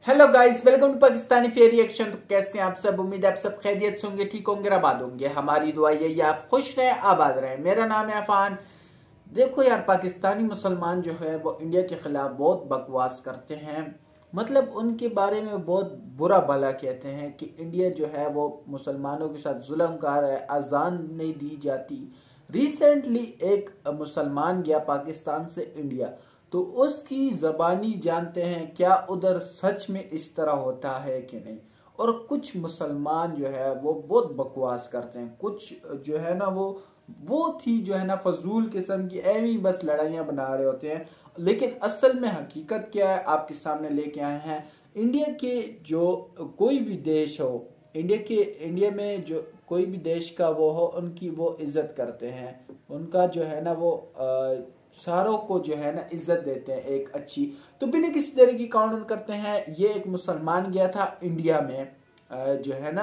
Hello guys, welcome to Pakistani fair reaction. तो कैसे हैं आप सब? उम्मीद है आप सब खैरियत से होंगे, ठीक होंगे, आबाद होंगे। हमारी दुआ यही है आप खुश रहें, आबाद रहें। मेरा नाम है अफान। देखो यार, पाकिस्तानी मुसलमान जो है वो इंडिया के खिलाफ बहुत बकवास करते हैं। मतलब उनके बारे में बहुत बुरा भला कहते हैं कि इंडिया जो है वो मुसलमानों के साथ जुल्म कर रहा है, अजान नहीं दी जाती। रिसेंटली एक मुसलमान गया पाकिस्तान से इंडिया, तो उसकी जबानी जानते हैं क्या उधर सच में इस तरह होता है कि नहीं। और कुछ मुसलमान जो है वो बहुत बकवास करते हैं, कुछ जो है ना वो बहुत ही जो है ना फजूल किस्म की एवी बस लड़ाइयां बना रहे होते हैं। लेकिन असल में हकीकत क्या है आपके सामने लेके आए हैं। इंडिया के जो कोई भी देश हो, इंडिया में जो कोई भी देश का वो हो, उनकी वो इज्जत करते हैं। उनका जो है ना वो सारों को जो है ना इज्जत देते हैं एक अच्छी। तो बिना किसी तरह की काउंटर करते हैं। ये एक मुसलमान गया था इंडिया में जो है ना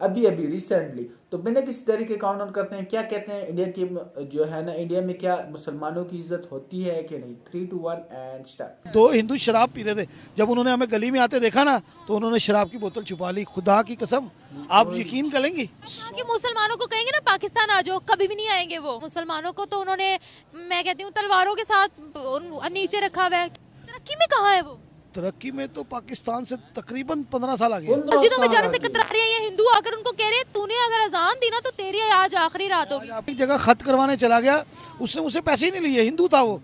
अभी अभी रिसेंटली। तो बिना किसी तरह के काउंटर करते हैं, क्या कहते हैं इंडिया की जो है ना, इंडिया में क्या मुसलमानों की इज्जत होती है कि नहीं। 3, 2, 1 एंड स्टार्ट। दो हिंदू शराब पी रहे थे, जब उन्होंने हमें गली में आते देखा ना तो उन्होंने शराब की बोतल छुपा ली। खुदा की कसम, आप यकीन करेंगी कि मुसलमानों को कहेंगे ना पाकिस्तान आ जाओ, कभी भी नहीं आएंगे वो। मुसलमानों को तो उन्होंने, मैं कहती हूँ, तलवारों के साथ नीचे रखा हुआ है। तरक्की में कहाँ है वो? तरक्की में तो पाकिस्तान से तकरीबन 15 साल आगे। मस्जिदों में जाने से कतरा रही है ये हिंदू, आकर उनको कह रहे हैं तूने अगर अजान दी ना तो तेरी आज आखिरी रात होगी। एक जगह खत करवाने चला गया, उसने मुझसे पैसे ही नहीं लिए, हिंदू था वो।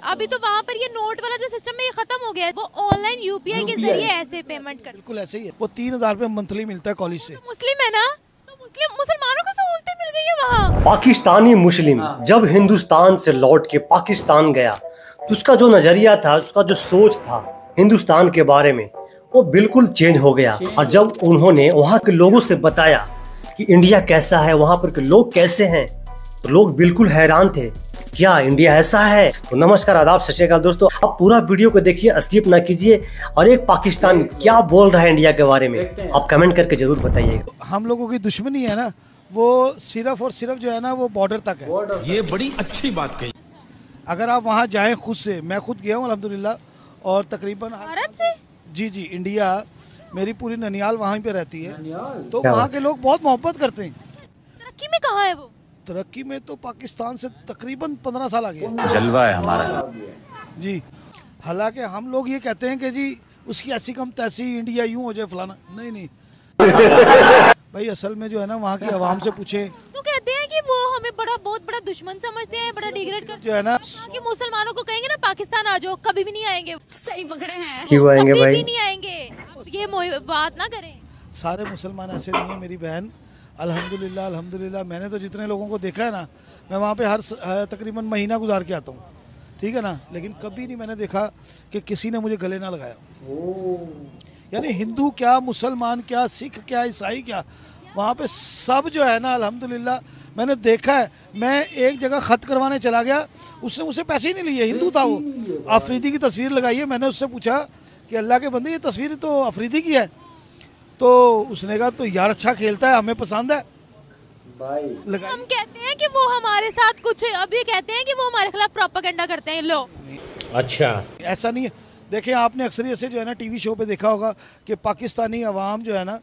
अभी तो वहाँ पर ये नोट वाला जो सिस्टम है ये खत्म हो गया है। वो ऑनलाइन यूपीआई के जरिए ऐसे पेमेंट कर, बिल्कुल ऐसे ही है। वो 3000 रुपए मंथली मिलता है कॉलेज से। मुस्लिम है ना, तो मुसलमानों को सहूलतें मिल गई है वहाँ। पाकिस्तानी मुस्लिम जब हिंदुस्तान से लौट के पाकिस्तान गया तो उसका जो नजरिया था, उसका जो सोच था हिंदुस्तान के बारे में, वो बिल्कुल चेंज हो गया। और जब उन्होंने वहाँ के लोगों से बताया कि इंडिया कैसा है, वहाँ पर के लोग कैसे हैं, तो लोग बिल्कुल हैरान थे, क्या इंडिया ऐसा है। तो नमस्कार, आदाब, सत श्री अकाल दोस्तों। आप पूरा वीडियो को देखिए, स्किप ना कीजिए। और एक पाकिस्तान क्या बोल रहा है इंडिया के बारे में, आप कमेंट करके जरूर बताइएगा। हम लोगों की दुश्मनी है ना, वो सिर्फ और सिर्फ जो है ना वो बॉर्डर तक है। ये बड़ी अच्छी बात कही। अगर आप वहाँ जाएं खुद से, मैं खुद गया हूँ अल्हम्दुलिल्लाह, और तकरीबन भारत से जी इंडिया, मेरी पूरी ननियाल वहाँ पे रहती है, तो वहाँ के लोग बहुत मोहब्बत करते हैं। तरक्की में कहाँ है वो? तरक्की में तो पाकिस्तान से तकरीबन 15 साल आगे जलवा है हमारा जी। हालांकि हम लोग ये कहते हैं कि जी उसकी ऐसी कम तैसी, इंडिया यूं हो जाए फलाना, नहीं भाई असल में जो है ना वहाँ की आवाम से पूछे तो कहते हैं कि वो हमें बहुत बड़ा दुश्मन समझते हैं, बड़ा डिग्रेड करते जो है ना कि मुसलमानों को कहेंगे ना पाकिस्तान आ जाओ, कभी भी नहीं आएंगे। सही पकड़े हैं, क्यों आएंगे कभी भाई? भी नहीं आएंगे। ये बात ना करें। सारे मुसलमान ऐसे नहीं है मेरी बहन, अल्हम्दुलिल्लाह। मैंने तो जितने लोगों को देखा है ना, मैं वहाँ पे हर तकरीबन महीना गुजार के आता हूँ, ठीक है ना, लेकिन कभी नहीं मैंने देखा कि किसी ने मुझे गले ना लगाया। यानी हिंदू क्या, मुसलमान क्या, सिख क्या, ईसाई क्या, वहाँ पे सब जो है ना अल्हम्दुलिल्लाह मैंने देखा है। मैं एक जगह खत करवाने चला गया, उसने मुझसे पैसे ही नहीं लिए, हिंदू था वो। अफरीदी की तस्वीर लगाई है, मैंने उससे पूछा कि अल्लाह के बंदे ये तस्वीर तो अफरीदी की है, तो उसने कहा तो यार अच्छा खेलता है, हमें पसंद है भाई। हम कहते हैं कि वो हमारे साथ कुछ, अभी कहते हैं कि वो हमारे खिलाफ प्रोपेगेंडा करते हैं लोग। अच्छा, ऐसा नहीं है। देखें, आपने अक्सर से जो है ना टीवी शो पे देखा होगा कि पाकिस्तानी अवाम जो है ना,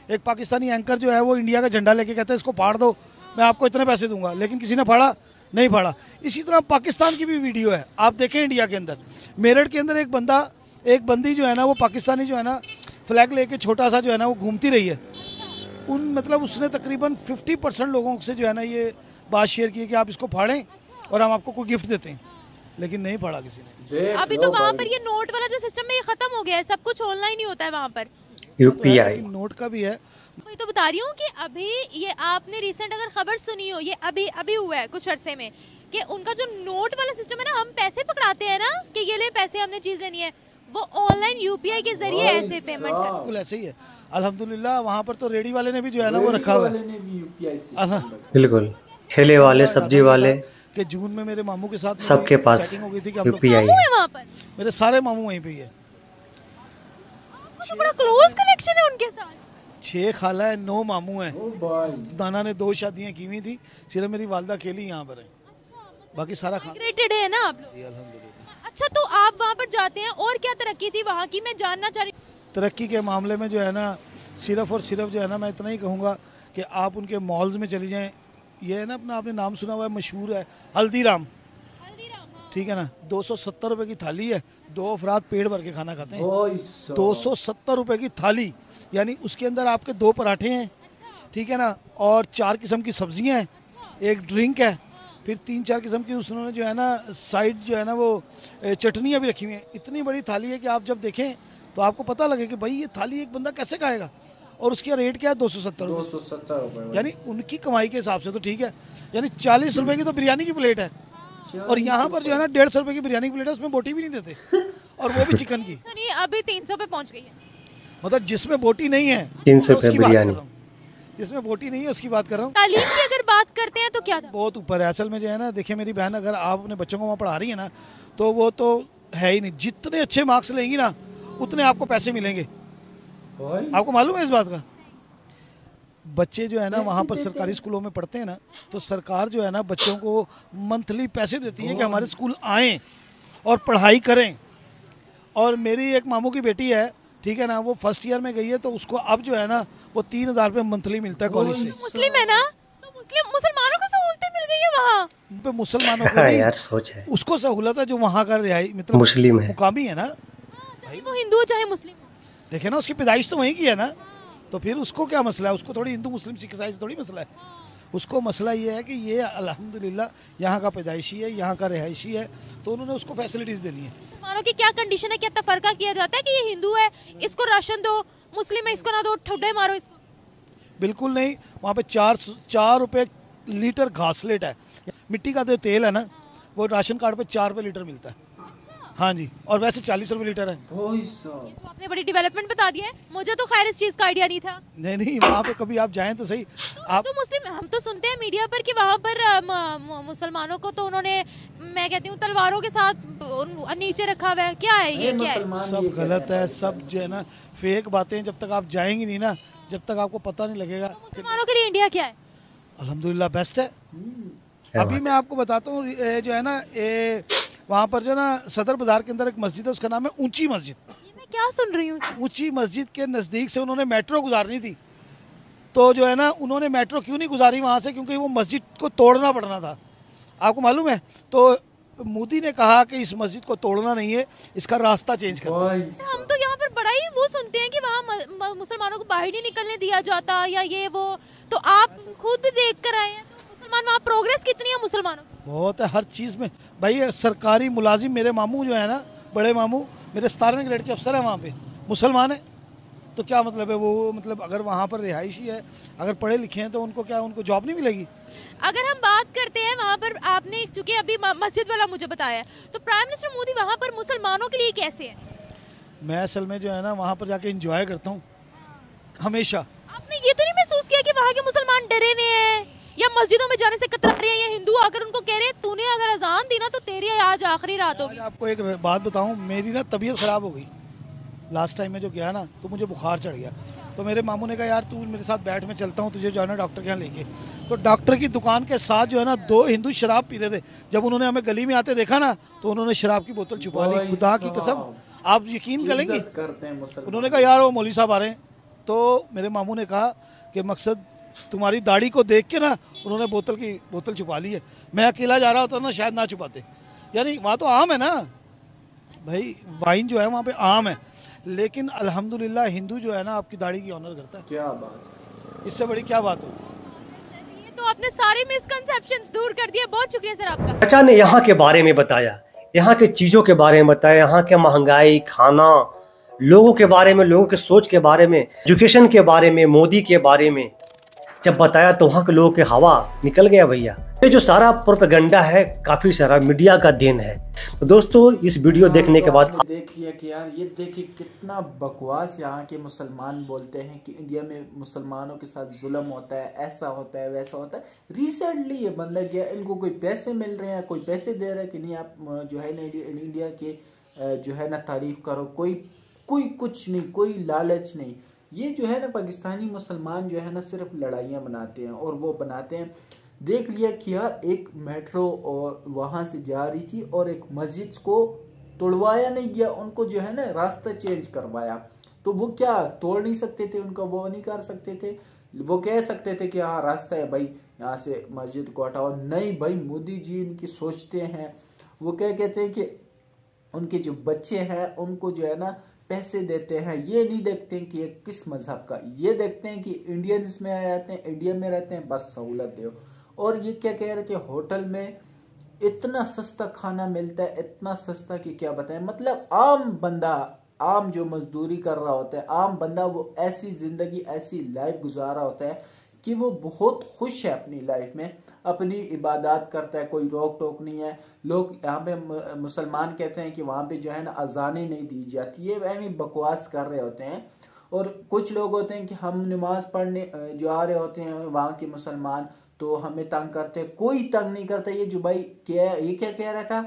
एक पाकिस्तानी एंकर जो है वो इंडिया का झंडा लेके कहता है इसको फाड़ दो, मैं आपको इतने पैसे दूंगा, लेकिन किसी ने फाड़ा नहीं फाड़ा। इसी तरह पाकिस्तान की भी वीडियो है, आप देखें इंडिया के अंदर, मेरठ के अंदर एक बंदी जो है ना वो पाकिस्तानी जो है ना फ्लैग लेके छोटा सा जो है ना वो घूमती रही है। मतलब उसने तकरीबन 50% लोगों से जो है ना ये बात शेयर की कि आप इसको फाड़ें और हम आपको कोई गिफ्ट देते हैं, लेकिन नहीं फाड़ा किसी ने। अभी तो वहाँ पर ये नोट वाला जो सिस्टम है ये खत्म हो गया है, सब कुछ ऑनलाइन ही होता है वहाँ पर। यूपीआई नोट का भी है। वही तो बता रही हूँ कि अभी ये आपने रिसेंट अगर खबर सुनी हो, ये अभी हुआ है कुछ अरसे में, कि उनका जो नोट वाला सिस्टम है ना, हम पैसे पकड़ाते हैं ना कि ये ले पैसे, हमने चीज लेनी है, वो ऑनलाइन यूपीआई के जरिए ऐसे पेमेंट कर। बिल्कुल ऐसे ही है अल्हम्दुलिल्लाह। वहाँ पर तो रेडी वाले ने भी जो है ना वो रखा हुआ है, बिल्कुल, ठेले वाले, सब्जी वाले कि जून में मेरे मामू के साथ सबके पास हो गई थी कि यूपीआई है वहाँ पर। मेरे सारे मामू वहीं पे ही है। तो बड़ा क्लोज कनेक्शन है उनके साथ। 6 खाला है, 9 मामू है। दाना ने 2 शादियाँ की हुई थी, सिर्फ मेरी वालदा अकेली यहाँ पर है, बाकी सारा माइग्रेटेड है ना आप लोग। अच्छा, तो आप वहाँ पर जाते हैं और क्या तरक्की थी वहाँ की, मैं जानना चाह रही हूँ। तरक्की के मामले में जो है ना सिर्फ और सिर्फ जो है ना मैं इतना ही कहूँगा कि आप उनके मॉल्स में चली जाएं। ये है ना अपना, आपने नाम सुना हुआ है, मशहूर है हल्दीराम, ठीक है ना, 270 रुपये की थाली है, 2 अफराद पेट भर के खाना खाते हैं। 270 रुपये की थाली, यानी उसके अंदर आपके 2 पराठे हैं, ठीक है ना, और 4 किस्म की सब्जियां हैं, एक ड्रिंक है, फिर 3-4 किस्म की उसने जो है ना साइड जो है ना वो चटनियाँ भी रखी हुई हैं। इतनी बड़ी थाली है कि आप जब देखें तो आपको पता लगे कि भाई ये थाली एक बंदा कैसे खाएगा। और उसका रेट क्या है, 270 रुपये, यानी उनकी कमाई के हिसाब से तो ठीक है, यानी 40 रुपये की तो बिरयानी की प्लेट है। और यहाँ पर जो है ना 150 रुपये की बिरयानी की प्लेट है, उसमें बोटी भी नहीं देते, और वो भी चिकन की। सुनिए अभी 300 पे पहुँच गई है, मतलब जिसमें बोटी नहीं है 300 रुपये बिरयानी, जिसमें बोटी नहीं है उसकी बात कर रहा हूँ। तालीम की अगर बात करते हैं तो क्या था? बहुत ऊपर है असल में जो है ना। देखिए मेरी बहन, अगर आप अपने बच्चों को वहाँ पढ़ा रही है ना तो वो तो है ही नहीं, जितने अच्छे मार्क्स लेंगी ना उतने आपको पैसे मिलेंगे। आपको मालूम है इस बात का? बच्चे जो है ना वहाँ पर सरकारी स्कूलों में पढ़ते हैं ना, तो सरकार जो है ना बच्चों को मंथली पैसे देती है कि हमारे स्कूल आएँ और पढ़ाई करें। और मेरी एक मामू की बेटी है, ठीक है ना, वो फर्स्ट ईयर में गई है, तो उसको अब जो है ना वो 3000 रुपये मंथली मिलता है कॉलेज से। मुस्लिम है ना, तो मुसलमानों को सहूलतें मिल गई है वहाँ पे। मुसलमानों को नहीं यार सोच है, उसको सहूलत है जो वहाँ का रिहाई मतलब मुस्लिम है, मुकामी है ना, चाहे वो हिंदू हो चाहे मुस्लिम हो। देखे ना उसकी पैदाइश तो वहीं की है ना, तो फिर उसको क्या मसला है? उसको थोड़ी हिंदू मुस्लिम सिख ईसाई से थोड़ी मसला है। उसको मसला ये है कि ये अल्हम्दुलिल्लाह यहाँ का पैदाइशी है, यहाँ का रिहायशी है, तो उन्होंने उसको फैसिलिटीज़ देनी है। मुसलमानों की क्या कंडीशन है, क्या तफरका किया जाता है कि ये हिंदू है इसको राशन दो, मुस्लिम है इसको ना दो, ठुड्डे मारो इसको? बिल्कुल नहीं। वहाँ पे 4 रुपये लीटर घासलेट है, मिट्टी का जो तेल है ना वो राशन कार्ड पे 4 रुपये लीटर मिलता है। हाँ जी, और वैसे 40 रुपये लीटर है। ये तो आपने बड़ी डेवलपमेंट बता दी है, मुझे तो खैर इस चीज़ का आइडिया नहीं था। नहीं, वहाँ पे कभी आप जाएं तो सही। आप तो मुस्लिम, हम तो सुनते हैं मीडिया पर कि वहाँ पर मुसलमानों को तो उन्होंने, मैं कहती हूँ, तलवारों के साथ नीचे रखा हुआ है। क्या है ये, क्या है? सब गलत है, सब जो है ना फेक बातें। जब तक आप जाएंगी नहीं ना, जब तक आपको पता नहीं लगेगा। तो मुसलमानों के लिए इंडिया क्या है? अल्हम्दुलिल्लाह बेस्ट है। अभी मैं आपको बताता हूँ, जो है ना वहाँ पर जो ना सदर बाजार के अंदर एक मस्जिद है, उसका नाम है ऊंची मस्जिद। ये मैं क्या सुन रही हूँ? ऊंची मस्जिद के नज़दीक से उन्होंने मेट्रो गुजारनी थी, तो जो है ना उन्होंने मेट्रो क्यों नहीं गुजारी वहाँ से? क्योंकि वो मस्जिद को तोड़ना पड़ना था। आपको मालूम है? तो मोदी ने कहा कि इस मस्जिद को तोड़ना नहीं है, इसका रास्ता चेंज करना है। हम तो यहाँ पर बड़ा ही वो सुनते हैं कि वहाँ मुसलमानों को बाहर नहीं निकलने दिया जाता या ये वो, तो आप खुद देख कर आए हैं, तो मुसलमान वहाँ प्रोग्रेस कितनी है मुसलमानों की? बहुत है हर चीज़ में भाई। सरकारी मुलाजिम, मेरे मामू जो है ना, बड़े मामू मेरे 17वें ग्रेड के अफसर है वहाँ पे, मुसलमान है। तो क्या मतलब है वो, मतलब अगर वहाँ पर रिहायशी है, अगर पढ़े लिखे हैं तो उनको क्या, उनको जॉब नहीं मिलेगी? अगर हम बात करते हैं वहाँ पर, आपने चूंकि अभी मस्जिद वाला मुझे बताया, तो प्राइम मिनिस्टर मोदी वहाँ पर मुसलमानों के लिए कैसे है? मैं असल में जो है ना वहाँ पर जाके इंजॉय करता हूँ हमेशा। आपने ये तो नहीं महसूस किया कि वहाँ के मुसलमान डरे हुए हैं या मस्जिदों में जाने से कतरा रहे हैं, या हिंदू आकर उनको कह रहे हैं तूने अगर अजान दी ना तो तेरी आज आखिरी रात होगी? आपको एक बात बताऊँ, मेरी ना तबीयत ख़राब हो गई लास्ट टाइम में जो गया ना, तो मुझे बुखार चढ़ गया। तो मेरे मामू ने कहा यार तू मेरे साथ बैठ, में चलता हूँ, तुझे जाना डॉक्टर के यहाँ लेके। तो डॉक्टर की दुकान के साथ जो है ना 2 हिंदू शराब पी रहे थे। जब उन्होंने हमें गली में आते देखा ना, तो उन्होंने शराब की बोतल छुपा ली। खुदा की कसम, आप यकीन करेंगे, उन्होंने कहा यार वो मौलवी साहब आ रहे हैं। तो मेरे मामू ने कहा कि मकसद तुम्हारी दाढ़ी को देख के ना उन्होंने बोतल छुपा ली है। मैं अकेला जा रहा होता ना शायद ना छुपाते। यानी वहाँ तो आम है ना भाई, वाइन जो है वहाँ पे आम है, लेकिन अल्हम्दुलिल्लाह हिंदू जो है ना आपकी दाढ़ी की ऑनर करता है। क्या बात, इससे बड़ी क्या बात हो? ये तो आपने सारे मिसकंसेप्शंस दूर कर दिए, बहुत शुक्रिया सर आपका। चाचा ने यहाँ के बारे में बताया, यहाँ के चीज़ों के बारे में बताया, यहाँ के महंगाई, खाना, लोगों के बारे में, लोगों के सोच के बारे में, एजुकेशन के बारे में, मोदी के बारे में जब बताया तो वहाँ के लोगों के हवा निकल गया भैया। ये जो सारा प्रोपेगेंडा है काफ़ी सारा मीडिया का देन है। तो दोस्तों इस वीडियो देखने के बाद देख लिया कि यार ये देखिए कितना बकवास यहाँ के मुसलमान बोलते हैं कि इंडिया में मुसलमानों के साथ जुल्म होता है, ऐसा होता है, वैसा होता है। रिसेंटली ये बंदा गया, इनको कोई पैसे मिल रहे हैं, कोई पैसे दे रहा है कि नहीं आप जो है ना इंडिया के जो है ना तारीफ करो, कोई कुछ नहीं, कोई लालच नहीं। ये जो है ना पाकिस्तानी मुसलमान जो है ना सिर्फ लड़ाइयाँ बनाते हैं, और वो बनाते हैं। देख लिया कि यार एक मेट्रो और वहाँ से जा रही थी और एक मस्जिद को तोड़वाया नहीं गया, उनको जो है ना रास्ता चेंज करवाया। तो वो क्या तोड़ नहीं सकते थे उनका, वो नहीं कर सकते थे? वो कह सकते थे कि हाँ रास्ता है भाई यहाँ से मस्जिद को हटाओ। नहीं भाई, मोदी जी इनकी सोचते हैं, वो क्या कहते हैं कि उनके जो बच्चे हैं उनको जो है ना पैसे देते हैं, ये नहीं देखते हैं कि ये किस मजहब का, ये देखते हैं कि इंडियंस में रहते हैं, इंडिया में रहते हैं, बस सहूलत दो। और ये क्या कह रहे थे, होटल में इतना सस्ता खाना मिलता है, इतना सस्ता कि क्या बताएं। मतलब आम बंदा, आम जो मजदूरी कर रहा होता है, आम बंदा, वो ऐसी जिंदगी, ऐसी लाइफ गुजार रहा होता है कि वो बहुत खुश है अपनी लाइफ में, अपनी इबादत करता है, कोई रोक टोक नहीं है। लोग यहाँ पे मुसलमान कहते हैं कि वहां पे जो है ना अजानें नहीं दी जाती, ये वह बकवास कर रहे होते हैं। और कुछ लोग होते हैं कि हम नमाज पढ़ने जा रहे होते हैं वहां के मुसलमान, तो हमें तंग करते हैं। कोई तंग नहीं करता। ये जो भाई ये क्या कह रहा था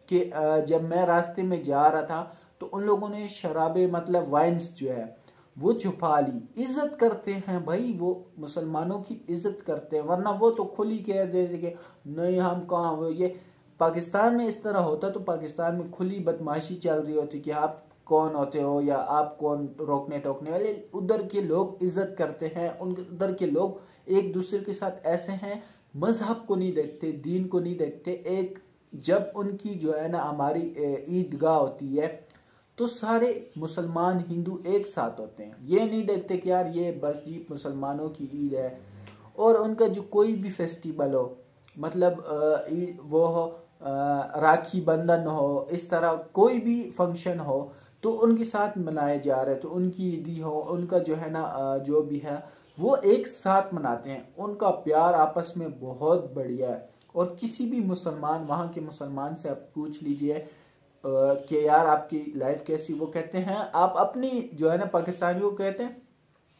कि जब मैं रास्ते में जा रहा था तो उन लोगों ने शराबे मतलब वाइन्स जो है वो छुपा ली। इज्जत करते हैं भाई, वो मुसलमानों की इज्जत करते हैं, वरना वो तो खुली कह देते कि नहीं हम कहाँ वो। ये पाकिस्तान में इस तरह होता तो पाकिस्तान में खुली बदमाशी चल रही होती कि आप कौन होते हो या आप कौन रोकने टोकने वाले। उधर के लोग इज्जत करते हैं, उधर के लोग एक दूसरे के साथ ऐसे हैं, मजहब को नहीं देखते, दीन को नहीं देखते। एक जब उनकी जो है ना हमारी ईदगाह होती है तो सारे मुसलमान हिंदू एक साथ होते हैं, ये नहीं देखते कि यार ये बस जी मुसलमानों की ईद है। और उनका जो कोई भी फेस्टिवल हो, मतलब वो हो राखी बंधन हो, इस तरह कोई भी फंक्शन हो तो उनके साथ मनाए जा रहे हैं। तो उनकी ईदी हो, उनका जो है ना जो भी है वो एक साथ मनाते हैं। उनका प्यार आपस में बहुत बढ़िया है। और किसी भी मुसलमान, वहाँ के मुसलमान से आप पूछ लीजिए कि यार आपकी लाइफ कैसी, वो कहते हैं आप अपनी जो है ना, पाकिस्तानियों को कहते हैं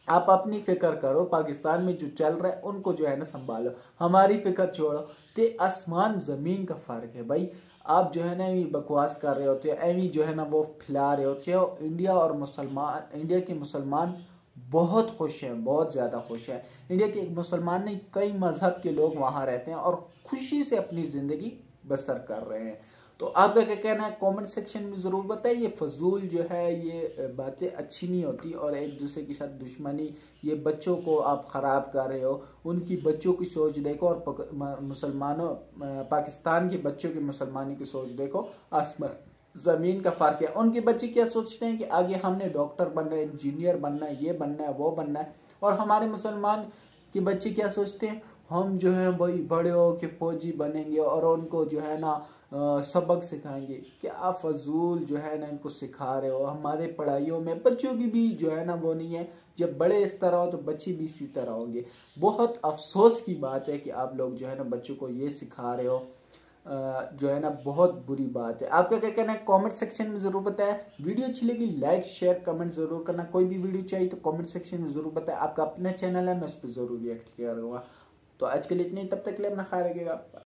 आप अपनी फिक्र करो, पाकिस्तान में जो चल रहा है उनको जो है ना संभालो, हमारी फिक्र छोड़ो। तो आसमान जमीन का फर्क है भाई। आप जो है ना ये बकवास कर रहे होते हो, एवी जो है ना वो फैला रहे होते हो। इंडिया और मुसलमान, इंडिया के मुसलमान बहुत खुश हैं, बहुत ज्यादा खुश हैं। इंडिया के मुसलमान नहीं, कई मजहब के लोग वहां रहते हैं और खुशी से अपनी जिंदगी बसर कर रहे हैं। तो आपका क्या कहना है कमेंट सेक्शन में जरूर बताइए। ये फजूल जो है ये बातें अच्छी नहीं होती, और एक दूसरे के साथ दुश्मनी, ये बच्चों को आप खराब कर रहे हो। उनकी बच्चों की सोच देखो और मुसलमानों पाकिस्तान के बच्चों की मुसलमानी की सोच देखो, आसमान जमीन का फर्क है। उनके बच्चे क्या सोचते हैं कि आगे हमने डॉक्टर बनना है, इंजीनियर बनना है, ये बनना है, वो बनना है। और हमारे मुसलमान के बच्चे क्या सोचते हैं, हम जो है भाई बड़े हो के फौजी बनेंगे और उनको जो है ना सबक सिखाएंगे। क्या फजूल जो है ना इनको सिखा रहे हो। हमारे पढ़ाइयों में बच्चों की भी जो है ना वो नहीं है। जब बड़े इस तरह हो तो बच्चे भी इसी तरह होंगे। बहुत अफसोस की बात है कि आप लोग जो है ना बच्चों को ये सिखा रहे हो, जो है ना बहुत बुरी बात है। आपका क्या कहना है कमेंट सेक्शन में जरूर बताएं। वीडियो अच्छी लगी लाइक शेयर कमेंट जरूर करना। कोई भी वीडियो चाहिए तो कमेंट सेक्शन में जरूर बताएं। आपका अपना चैनल है, मैं उस पर जरूर रिएक्ट करूंगा। तो आज के लिए इतनी, तब तक के लिए अपना ख्याल रखिएगा।